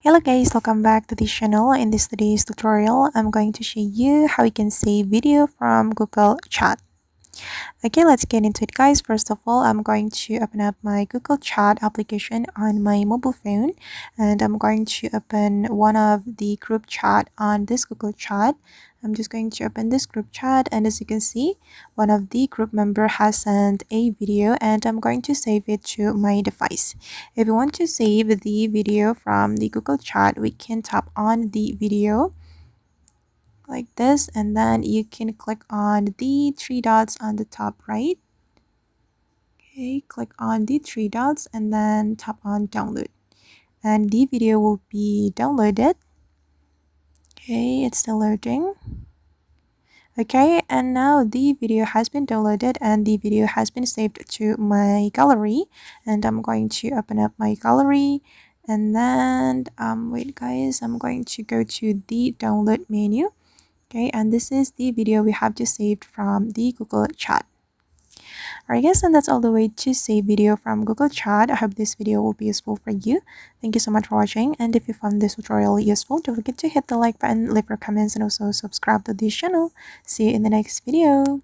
Hello guys, welcome back to this channel. In this today's tutorial, I'm going to show you how you can save video from Google Chat. Okay, let's get into it guys. First of all, I'm going to open up my Google Chat application on my mobile phone, and I'm going to open one of the group chat on this Google Chat. I'm just going to open this group chat, and as you can see, one of the group member has sent a video, and I'm going to save it to my device. If you want to save the video from the Google Chat, we can tap on the video like this, and then you can click on the three dots on the top right. Okay, click on the three dots and then tap on download, and the video will be downloaded. Okay, it's still loading. Okay, and now the video has been downloaded and the video has been saved to my gallery, and I'm going to open up my gallery, and then wait guys, I'm going to go to the download menu. Okay, and this is the video we have just saved from the Google Chat. Alright guys, and that's all the way to save video from Google Chat. I hope this video will be useful for you. Thank you so much for watching, and if you found this tutorial useful, don't forget to hit the like button, leave your comments, and also subscribe to this channel. See you in the next video.